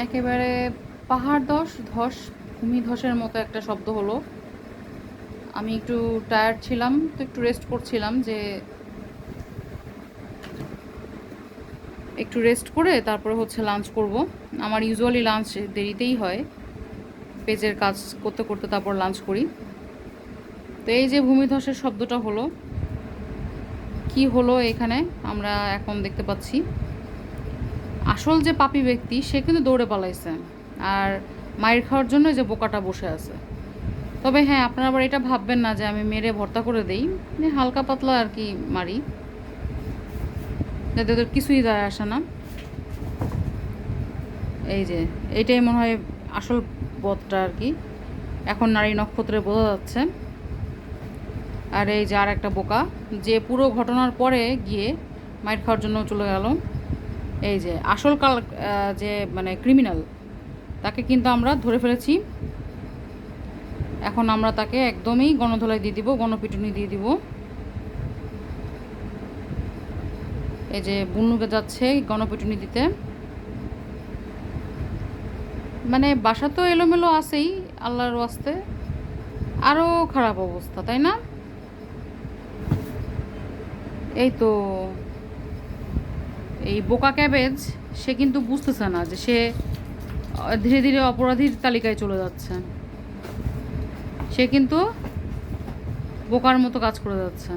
একেবারে পাহাড় ধস ধস ভূমিধসের মতো একটা শব্দ হলো। আমি একটু টায়ার্ড ছিলাম, তো একটু রেস্ট করছিলাম, যে একটু রেস্ট করে তারপরে হচ্ছে লাঞ্চ করব। আমার ইউজুয়ালি লাঞ্চ দেরিতেই হয়, পেজের কাজ করতে করতে তারপর লাঞ্চ করি। তো এই যে ভূমিধসের শব্দটা হলো, কি হলো এখানে আমরা এখন দেখতে পাচ্ছি। আসল যে পাপী ব্যক্তি সে কিন্তু দৌড়ে পালাইছে, আর মায়ের খাওয়ার জন্য যে বোকাটা বসে আছে। তবে হ্যাঁ, আপনারা আবার এটা ভাববেন না যে আমি মেরে ভর্তা করে দেই, হালকা পাতলা আর কি মারি, যাতে ওদের কিছুই যায় আসে না। এই যে এইটাই মনে হয় আসল বধটা আর কি, এখন নারী নক্ষত্রে বোঝা যাচ্ছে। আর এই যে আর একটা বোকা, যে পুরো ঘটনার পরে গিয়ে মাইর খাওয়ার জন্য চলে গেল। এই যে আসল যে মানে ক্রিমিনাল, তাকে কিন্তু আমরা ধরে ফেলেছি। এখন আমরা তাকে একদমই গণধোলাই দিয়ে দিব, গণপিটুনি দিয়ে দিব। এই যে বুনুকে যাচ্ছে গণপিটুনি দিতে। মানে বাসা তো এলোমেলো আছেই, আল্লাহর ওয়াস্তে আরও খারাপ অবস্থা, তাই না? এই তো এই বোকা ক্যাবেজ, সে কিন্তু বুঝতেছে না যে সে ধীরে ধীরে অপরাধীর তালিকায় চলে যাচ্ছে। সে কিন্তু বোকার মতো কাজ করে যাচ্ছে।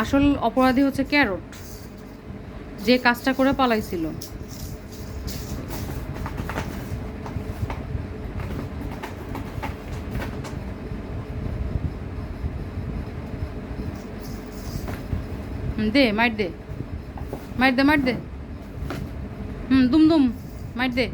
আসল অপরাধী হচ্ছে ক্যারট, যে কাজটা করে পালাইছিল। দে মাইর দে, মাইর দে, মাইর দে, দুম দুম মাইর দে।